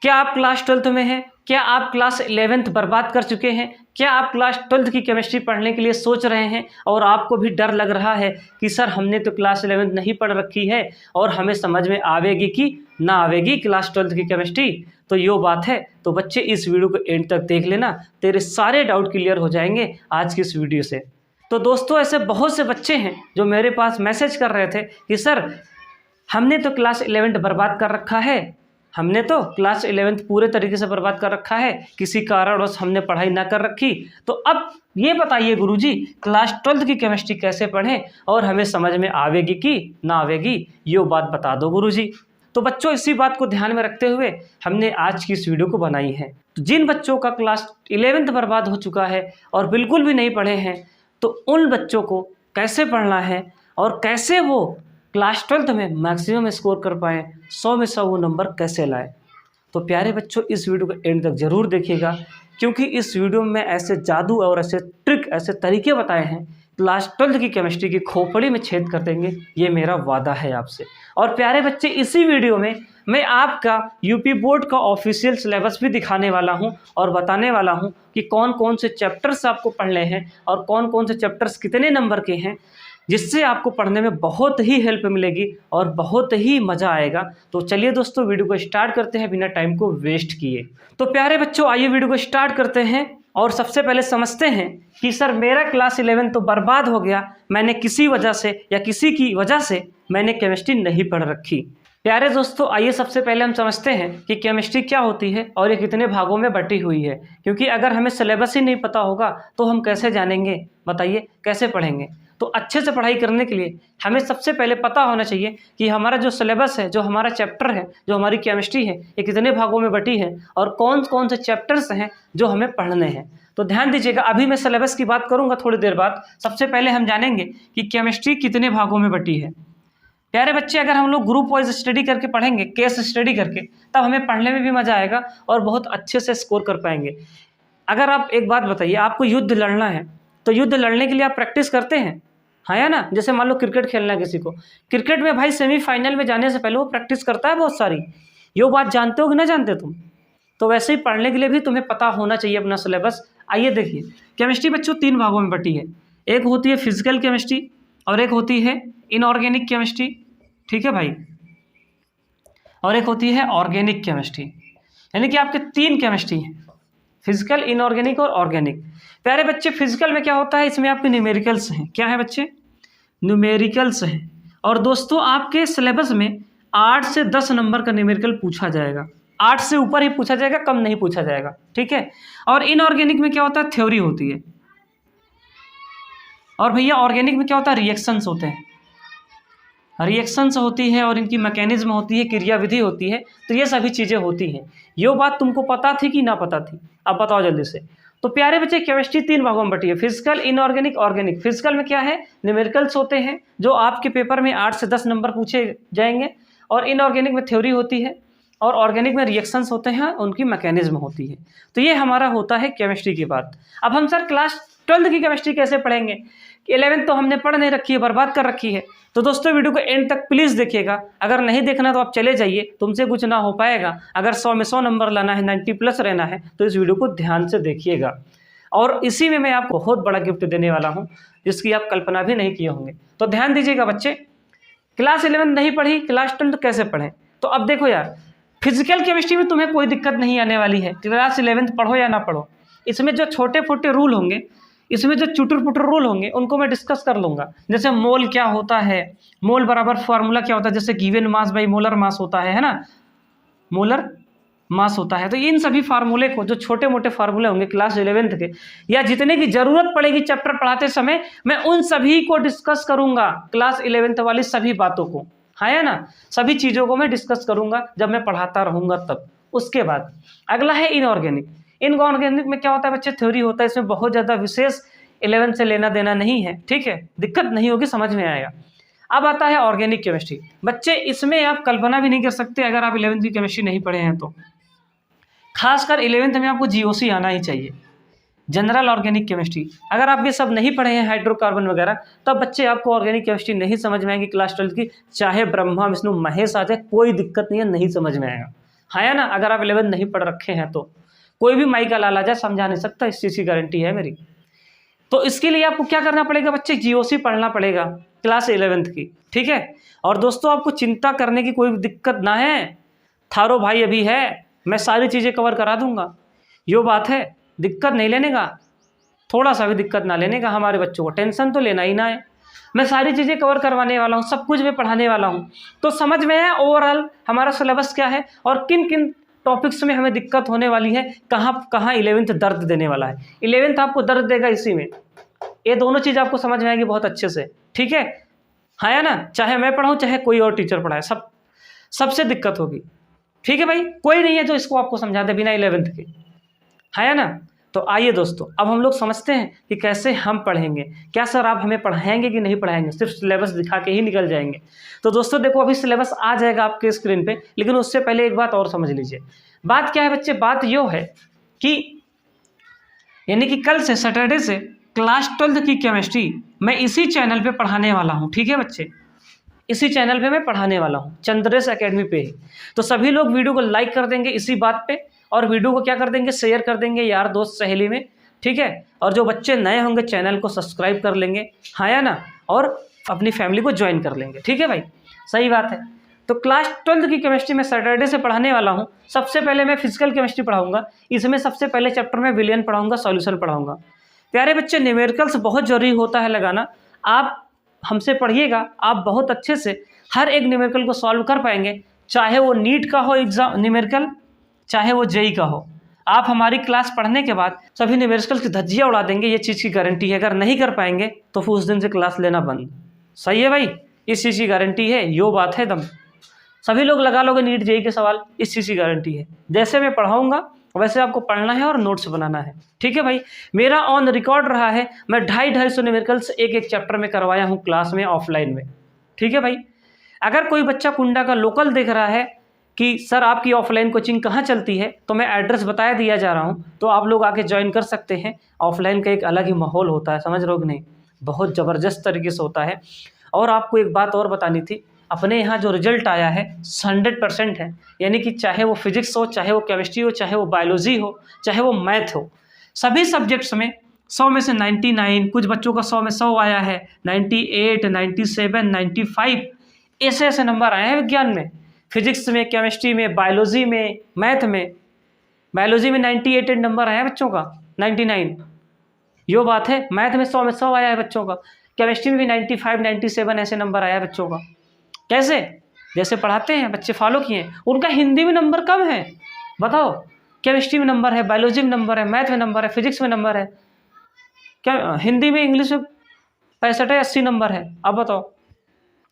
क्या आप class 12th में हैं? क्या आप क्लास 11th बर्बाद कर चुके हैं? क्या आप क्लास 12th की केमिस्ट्री पढ़ने के लिए सोच रहे हैं और आपको भी डर लग रहा है कि सर हमने तो क्लास 11th नहीं पढ़ रखी है और हमें समझ में आवेगी कि ना आवेगी क्लास 12th की केमिस्ट्री? तो यो बात है। तो बच्चे इस वीडियो को एंड तक देख लेना, तेरे सारे डाउट क्लियर हो जाएंगे आज की इस वीडियो से। तो दोस्तों, ऐसे बहुत से बच्चे हैं जो मेरे पास मैसेज कर रहे थे कि सर हमने तो क्लास 11th बर्बाद कर रखा है, हमने तो क्लास 11th पूरे तरीके से बर्बाद कर रखा है, किसी कारणवश हमने पढ़ाई ना कर रखी। तो अब ये बताइए गुरुजी, क्लास 12th की केमिस्ट्री कैसे पढ़ें और हमें समझ में आवेगी कि ना आवेगी, ये बात बता दो गुरुजी। तो बच्चों, इसी बात को ध्यान में रखते हुए हमने आज की इस वीडियो को बनाई है। तो जिन बच्चों का क्लास 11th बर्बाद हो चुका है और बिल्कुल भी नहीं पढ़े हैं, तो उन बच्चों को कैसे पढ़ना है और कैसे वो क्लास 12th में मैक्सिमम स्कोर कर पाएँ, 100 में 100 वो नंबर कैसे लाए। तो प्यारे बच्चों, इस वीडियो को एंड तक ज़रूर देखिएगा, क्योंकि इस वीडियो में ऐसे जादू और ऐसे ट्रिक, ऐसे तरीके बताए हैं, क्लास 12th की केमिस्ट्री की खोपड़ी में छेद कर देंगे, ये मेरा वादा है आपसे। और प्यारे बच्चे, इसी वीडियो में मैं आपका यूपी बोर्ड का ऑफिशियल सिलेबस भी दिखाने वाला हूं और बताने वाला हूं कि कौन कौन से चैप्टर्स आपको पढ़ने हैं और कौन कौन से चैप्टर्स कितने नंबर के हैं, जिससे आपको पढ़ने में बहुत ही हेल्प मिलेगी और बहुत ही मज़ा आएगा। तो चलिए दोस्तों, वीडियो को स्टार्ट करते हैं बिना टाइम को वेस्ट किए। तो प्यारे बच्चों, आइए वीडियो को स्टार्ट करते हैं और सबसे पहले समझते हैं कि सर मेरा क्लास 11 तो बर्बाद हो गया, मैंने किसी वजह से या किसी की वजह से मैंने केमिस्ट्री नहीं पढ़ रखी। प्यारे दोस्तों, आइए सबसे पहले हम समझते हैं कि केमिस्ट्री क्या होती है और ये कितने भागों में बटी हुई है, क्योंकि अगर हमें सिलेबस ही नहीं पता होगा तो हम कैसे जानेंगे, बताइए कैसे पढ़ेंगे। तो अच्छे से पढ़ाई करने के लिए हमें सबसे पहले पता होना चाहिए कि हमारा जो सिलेबस है, जो हमारा चैप्टर है, जो हमारी केमिस्ट्री है, ये कितने भागों में बटी है और कौन कौन से चैप्टर्स हैं जो हमें पढ़ने हैं। तो ध्यान दीजिएगा, अभी मैं सिलेबस की बात करूंगा थोड़ी देर बाद। सबसे पहले हम जानेंगे कि केमिस्ट्री कितने भागों में बटी है। प्यारे बच्चे, अगर हम लोग ग्रुप वाइज स्टडी करके पढ़ेंगे, केस स्टडी करके, तब हमें पढ़ने में भी मज़ा आएगा और बहुत अच्छे से स्कोर कर पाएंगे। अगर आप एक बात बताइए, आपको युद्ध लड़ना है तो युद्ध लड़ने के लिए आप प्रैक्टिस करते हैं, हाँ या ना? जैसे मान लो क्रिकेट खेलना है किसी को, क्रिकेट में भाई सेमीफाइनल में जाने से पहले वो प्रैक्टिस करता है बहुत सारी। ये बात जानते हो कि ना जानते तुम? तो वैसे ही पढ़ने के लिए भी तुम्हें पता होना चाहिए अपना सिलेबस। आइए देखिए, केमिस्ट्री बच्चों 3 भागों में बटी है। एक होती है फिजिकल केमिस्ट्री और एक होती है इनऑर्गेनिक केमिस्ट्री, ठीक है भाई, और एक होती है ऑर्गेनिक केमिस्ट्री। यानी कि आपके 3 केमिस्ट्री हैं, फिजिकल, इनऑर्गेनिक और ऑर्गेनिक। प्यारे बच्चे, फिजिकल में क्या होता है, इसमें आपके न्यूमेरिकल्स हैं। क्या है बच्चे? न्यूमेरिकल्स हैं। और दोस्तों, आपके सिलेबस में 8 से 10 नंबर का न्यूमेरिकल पूछा जाएगा, 8 से ऊपर ही पूछा जाएगा, कम नहीं पूछा जाएगा, ठीक है। और इनऑर्गेनिक में क्या होता है, थ्योरी होती है। और भैया ऑर्गेनिक में क्या होता है, रिएक्शंस होते हैं, रिएक्शंस होती है और इनकी मैकेनिज्म होती है, क्रियाविधि होती है। तो ये सभी चीज़ें होती हैं। ये बात तुमको पता थी कि ना पता थी? अब बताओ जल्दी से। तो प्यारे बच्चे, केमिस्ट्री 3 भागों में बटी है, फिजिकल, इनऑर्गेनिक, ऑर्गेनिक। फिजिकल में क्या है, न्यूमेरिकल्स होते हैं जो आपके पेपर में 8 से 10 नंबर पूछे जाएंगे, और इनऑर्गेनिक में थ्योरी होती है, और ऑर्गेनिक में रिएक्शंस होते हैं, उनकी मैकेनिज्म होती है। तो ये हमारा होता है केमिस्ट्री की बात। अब हम सर क्लास 12th की केमिस्ट्री कैसे पढ़ेंगे? 11th तो हमने पढ़ नहीं रखी है, बर्बाद कर रखी है। तो दोस्तों, वीडियो को एंड तक प्लीज़ देखिएगा। अगर नहीं देखना तो आप चले जाइए, तुमसे कुछ ना हो पाएगा। अगर 100 में 100 नंबर लाना है, 90+ रहना है, तो इस वीडियो को ध्यान से देखिएगा। और इसी में मैं आपको बहुत बड़ा गिफ्ट देने वाला हूँ, जिसकी आप कल्पना भी नहीं किए होंगे। तो ध्यान दीजिएगा बच्चे, क्लास 11 नहीं पढ़ी, क्लास 12 कैसे पढ़ें? तो अब देखो यार, फिजिकल केमिस्ट्री में तुम्हें कोई दिक्कत नहीं आने वाली है, क्लास 11 पढ़ो या ना पढ़ो। इसमें जो छोटे छोटे रूल होंगे, इसमें जो चुटुर पुटुर रूल होंगे, उनको मैं डिस्कस कर लूँगा। जैसे मोल क्या होता है, मोल बराबर फार्मूला क्या होता है, जैसे given mass by molar mass होता है ना, मोलर मास होता है। तो इन सभी फार्मूले को, जो छोटे मोटे फार्मूले होंगे क्लास 11 के, या जितने की ज़रूरत पड़ेगी चैप्टर पढ़ाते समय, मैं उन सभी को डिस्कस करूँगा, क्लास 11 वाली सभी बातों को, हाँ या ना? सभी चीज़ों को मैं डिस्कस करूँगा जब मैं पढ़ाता रहूँगा तब। उसके बाद अगला है इनऑर्गेनिक। इनऑर्गेनिक में क्या होता है बच्चे, थ्योरी होता है। इसमें बहुत ज़्यादा विशेष 11 से लेना देना नहीं है, ठीक है, दिक्कत नहीं होगी, समझ में आएगा। अब आता है ऑर्गेनिक केमिस्ट्री। बच्चे, इसमें आप कल्पना भी नहीं कर सकते अगर आप 11th की केमिस्ट्री नहीं पढ़े हैं तो। खासकर 11th में आपको जीओसी आना ही चाहिए, जनरल ऑर्गेनिक केमिस्ट्री। अगर आप ये सब नहीं पढ़े हैं, हाइड्रोकार्बन वगैरह, तब बच्चे आपको ऑर्गेनिक केमिस्ट्री नहीं समझ में आएगी क्लास 12 की। चाहे ब्रह्मा विष्णु महेश आ जाए, कोई दिक्कत नहीं है, नहीं समझ में आएगा। हाँ या ना, अगर आप 11th नहीं पढ़ रखे हैं तो कोई भी माई का लाल आ जाए समझा नहीं सकता, इस चीज़ की गारंटी है मेरी। तो इसके लिए आपको क्या करना पड़ेगा बच्चे, जीओसी पढ़ना पड़ेगा क्लास 11th की, ठीक है। और दोस्तों आपको चिंता करने की कोई दिक्कत ना है, थारो भाई अभी है, मैं सारी चीज़ें कवर करा दूंगा, यो बात है, दिक्कत नहीं लेने का, थोड़ा सा भी दिक्कत ना लेने का, हमारे बच्चों को टेंशन तो लेना ही ना है। मैं सारी चीज़ें कवर करवाने वाला हूँ, सब कुछ मैं पढ़ाने वाला हूँ। तो समझ में है ओवरऑल हमारा सिलेबस क्या है और किन किन टॉपिक्स में हमें दिक्कत होने वाली है, कहाँ कहाँ 11th दर्द देने वाला है। 11th आपको दर्द देगा इसी में, ये दोनों चीज़ आपको समझ में आएगी बहुत अच्छे से, ठीक है। हाँ या ना, चाहे मैं पढ़ाऊँ चाहे कोई और टीचर पढ़ाए, सबसे दिक्कत होगी, ठीक है भाई। कोई नहीं है जो इसको आपको समझा दे बिना 11th के, है या ना। तो आइए दोस्तों, अब हम लोग समझते हैं कि कैसे हम पढ़ेंगे। क्या सर आप हमें पढ़ाएंगे कि नहीं पढ़ाएंगे, सिर्फ सिलेबस दिखा के ही निकल जाएंगे। तो दोस्तों देखो, अभी सिलेबस आ जाएगा आपके स्क्रीन पे, लेकिन उससे पहले एक बात और समझ लीजिए। बात क्या है बच्चे, बात यो है कि यानी कि कल से सैटरडे से क्लास 12th की केमिस्ट्री मैं इसी चैनल पे पढ़ाने वाला हूँ, ठीक है बच्चे। इसी चैनल पे मैं पढ़ाने वाला हूँ, चंद्रेश एकेडमी पे ही। तो सभी लोग वीडियो को लाइक कर देंगे इसी बात पे, और वीडियो को क्या कर देंगे, शेयर कर देंगे यार दोस्त सहेली में, ठीक है। और जो बच्चे नए होंगे चैनल को सब्सक्राइब कर लेंगे, हाँ या ना, और अपनी फैमिली को ज्वाइन कर लेंगे, ठीक है भाई, सही बात है। तो क्लास 12th की केमिस्ट्री में सैटरडे से पढ़ाने वाला हूँ। सबसे पहले मैं फिजिकल केमिस्ट्री पढ़ाऊंगा, इसमें सबसे पहले चैप्टर में विलियन पढ़ाऊंगा, सॉल्यूशन पढ़ाऊंगा। प्यारे बच्चे, न्यूमेरिकल्स बहुत जरूरी होता है लगाना, आप हमसे पढ़िएगा, आप बहुत अच्छे से हर एक न्यूमेरिकल को सॉल्व कर पाएंगे, चाहे वो नीट का हो एग्जाम न्यूमेरिकल, चाहे वो जेई का हो। आप हमारी क्लास पढ़ने के बाद सभी न्यूमेरिकल्स की धज्जियाँ उड़ा देंगे, ये चीज़ की गारंटी है। अगर नहीं कर पाएंगे तो फिर उस दिन से क्लास लेना बंद, सही है भाई, इस चीज़ की गारंटी है, यो बात है दम। सभी लोग लगा लोगे नीट जेई के सवाल, इस चीज़ की गारंटी है। जैसे मैं पढ़ाऊँगा वैसे आपको पढ़ना है और नोट्स बनाना है, ठीक है भाई। मेरा ऑन रिकॉर्ड रहा है, मैं 250 न्यूमेरिकल्स एक एक चैप्टर में करवाया हूँ क्लास में, ऑफलाइन में, ठीक है भाई। अगर कोई बच्चा कुंडा का लोकल देख रहा है कि सर आपकी ऑफलाइन कोचिंग कहाँ चलती है, तो मैं एड्रेस बताया दिया जा रहा हूँ, तो आप लोग आके ज्वाइन कर सकते हैं। ऑफलाइन का एक अलग ही माहौल होता है, समझ रहे हो कि नहीं, बहुत ज़बरदस्त तरीके से होता है। और आपको एक बात और बतानी थी, अपने यहाँ जो रिजल्ट आया है 100% है, यानी कि चाहे वो फिजिक्स हो, चाहे वो केमिस्ट्री हो, चाहे वो बायोलॉजी हो, चाहे वो मैथ हो, सभी सब्जेक्ट्स में 100 में से 99, कुछ बच्चों का 100 में 100 आया है, 98, 97, 95 ऐसे ऐसे नंबर आए हैं विज्ञान में, फिजिक्स में, केमिस्ट्री में, बायोलॉजी में, मैथ में। बायोलॉजी में 98 नंबर आया है बच्चों का, 99 यो बात है। मैथ में 100 में 100 आया है बच्चों का, केमिस्ट्री में भी 95, 97 ऐसे नंबर आया है बच्चों का। कैसे, जैसे पढ़ाते हैं बच्चे फॉलो किए। उनका हिंदी में नंबर कम है, बताओ, केमिस्ट्री में नंबर है, बायोलॉजी में नंबर है, मैथ में नंबर है, फिजिक्स में नंबर है, क्या हिंदी में, इंग्लिश में 65 या 80 नंबर है। अब बताओ,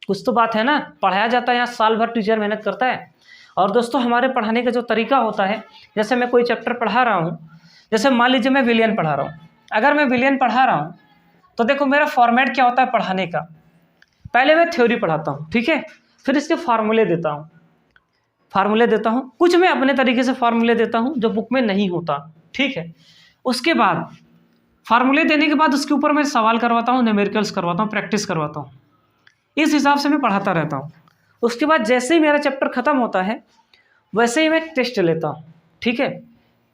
कुछ तो बात है ना, पढ़ाया जाता है यहाँ, साल भर टीचर मेहनत करता है। और दोस्तों हमारे पढ़ाने का जो तरीका होता है, जैसे मैं कोई चैप्टर पढ़ा रहा हूँ, जैसे मान लीजिए मैं विलियन पढ़ा रहा हूँ, अगर मैं विलियन पढ़ा रहा हूँ तो देखो मेरा फॉर्मेट क्या होता है पढ़ाने का, पहले मैं थ्योरी पढ़ाता हूँ, ठीक है, फिर इसके फार्मूले देता हूँ, कुछ मैं अपने तरीके से फार्मूले देता हूँ जो बुक में नहीं होता, ठीक है। उसके बाद फार्मूले देने के बाद उसके ऊपर मैं सवाल करवाता हूँ, न्यूमेरिकल्स करवाता हूँ, प्रैक्टिस करवाता हूँ, इस हिसाब से मैं पढ़ाता रहता हूँ। उसके बाद जैसे ही मेरा चैप्टर ख़त्म होता है वैसे ही मैं टेस्ट लेता हूँ, ठीक है।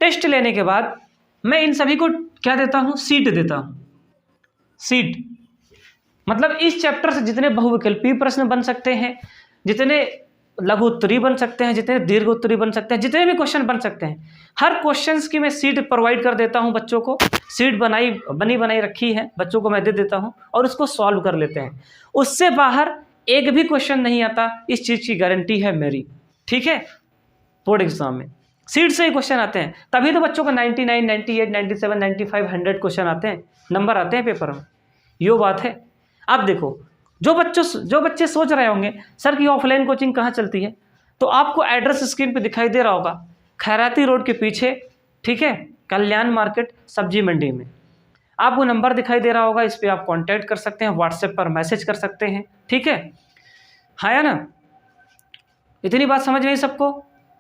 टेस्ट लेने के बाद मैं इन सभी को क्या देता हूँ, सीट देता हूँ। सीट मतलब इस चैप्टर से जितने बहुविकल्पीय प्रश्न बन सकते हैं, जितने लघु उत्तरी बन सकते हैं, जितने दीर्घ उत्तरी बन सकते हैं, जितने भी क्वेश्चन बन सकते हैं, हर क्वेश्चंस की मैं सीट प्रोवाइड कर देता हूं बच्चों को। सीट बनी बनाई रखी है, बच्चों को मैं दे देता हूं और उसको सॉल्व कर लेते हैं। उससे बाहर एक भी क्वेश्चन नहीं आता, इस चीज़ की गारंटी है मेरी, ठीक है। बोर्ड एग्जाम में सीट से ही क्वेश्चन आते हैं, तभी तो बच्चों को 99, 98, 97, 95, 100 क्वेश्चन आते हैं, नंबर आते हैं पेपर में, यो बात है। अब देखो, जो बच्चे सोच रहे होंगे सर की ऑफलाइन कोचिंग कहाँ चलती है, तो आपको एड्रेस स्क्रीन पे दिखाई दे रहा होगा, खैराती रोड के पीछे, ठीक है, कल्याण मार्केट सब्जी मंडी में आपको नंबर दिखाई दे रहा होगा, इस पर आप कांटेक्ट कर सकते हैं, व्हाट्सएप पर मैसेज कर सकते हैं, ठीक है। हाँ या ना, इतनी बात समझ में आई सबको,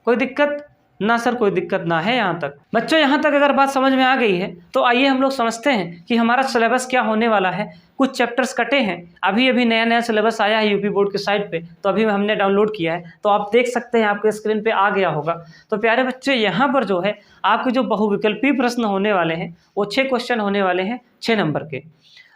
कोई दिक्कत ना सर कोई दिक्कत ना है यहाँ तक। बच्चों यहाँ तक अगर बात समझ में आ गई है तो आइए हम लोग समझते हैं कि हमारा सिलेबस क्या होने वाला है। कुछ चैप्टर्स कटे हैं, अभी अभी नया नया सिलेबस आया है यूपी बोर्ड की साइट पे, तो अभी हमने डाउनलोड किया है, तो आप देख सकते हैं, आपके स्क्रीन पे आ गया होगा। तो प्यारे बच्चे यहाँ पर जो है आपके जो बहुविकल्पी प्रश्न होने वाले हैं वो 6 क्वेश्चन होने वाले हैं 6 नंबर के।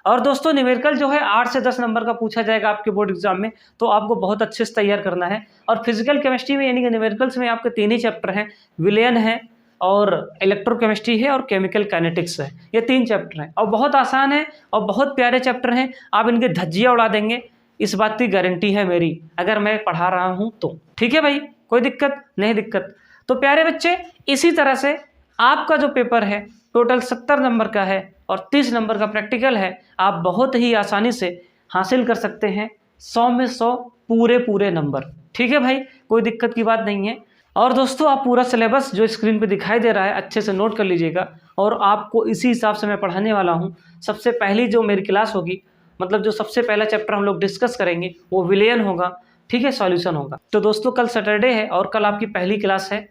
और दोस्तों न्यूमेरिकल जो है 8 से 10 नंबर का पूछा जाएगा आपके बोर्ड एग्जाम में, तो आपको बहुत अच्छे से तैयार करना है। और फिजिकल केमिस्ट्री में यानी कि न्यूमेरिकल्स में आपके 3 ही चैप्टर हैं, विलयन है और इलेक्ट्रोकेमिस्ट्री है और केमिकल काइनेटिक्स है। ये 3 चैप्टर हैं और बहुत आसान है और बहुत प्यारे चैप्टर हैं। आप इनके धज्जियाँ उड़ा देंगे, इस बात की गारंटी है मेरी, अगर मैं पढ़ा रहा हूँ तो। ठीक है भाई, कोई दिक्कत नहीं दिक्कत। तो प्यारे बच्चे इसी तरह से आपका जो पेपर है टोटल 70 नंबर का है और 30 नंबर का प्रैक्टिकल है। आप बहुत ही आसानी से हासिल कर सकते हैं 100 में 100 पूरे नंबर। ठीक है भाई, कोई दिक्कत की बात नहीं है। और दोस्तों आप पूरा सिलेबस जो स्क्रीन पे दिखाई दे रहा है अच्छे से नोट कर लीजिएगा और आपको इसी हिसाब से मैं पढ़ाने वाला हूँ। सबसे पहली जो मेरी क्लास होगी, मतलब जो सबसे पहला चैप्टर हम लोग डिस्कस करेंगे वो विलयन होगा। ठीक है, सॉल्यूशन होगा। तो दोस्तों कल सैटरडे है और कल आपकी पहली क्लास है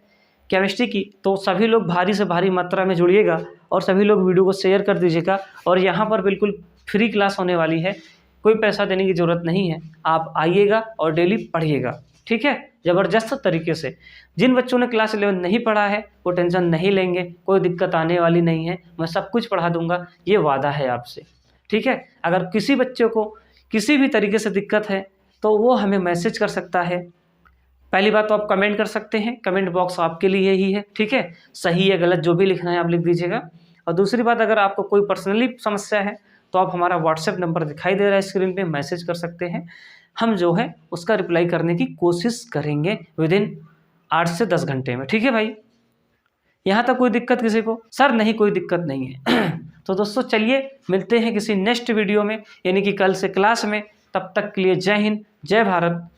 केमिस्ट्री की, तो सभी लोग भारी से भारी मात्रा में जुड़िएगा और सभी लोग वीडियो को शेयर कर दीजिएगा। और यहाँ पर बिल्कुल फ्री क्लास होने वाली है, कोई पैसा देने की ज़रूरत नहीं है। आप आइएगा और डेली पढ़िएगा। ठीक है, ज़बरदस्त तरीके से। जिन बच्चों ने क्लास 11 नहीं पढ़ा है वो टेंशन नहीं लेंगे, कोई दिक्कत आने वाली नहीं है, मैं सब कुछ पढ़ा दूंगा, ये वादा है आपसे। ठीक है, अगर किसी बच्चे को किसी भी तरीके से दिक्कत है तो वो हमें मैसेज कर सकता है। पहली बात तो आप कमेंट कर सकते हैं, कमेंट बॉक्स आपके लिए ही है। ठीक है, सही या गलत जो भी लिखना है आप लिख दीजिएगा। और दूसरी बात, अगर आपको कोई पर्सनली समस्या है तो आप हमारा व्हाट्सएप नंबर दिखाई दे रहा है स्क्रीन पे, मैसेज कर सकते हैं। हम जो है उसका रिप्लाई करने की कोशिश करेंगे विदिन 8 से 10 घंटे में। ठीक है भाई, यहाँ तक कोई दिक्कत किसी को? सर नहीं, कोई दिक्कत नहीं है। तो दोस्तों चलिए मिलते हैं किसी नेक्स्ट वीडियो में, यानी कि कल से क्लास में। तब तक के लिए जय हिंद, जय भारत।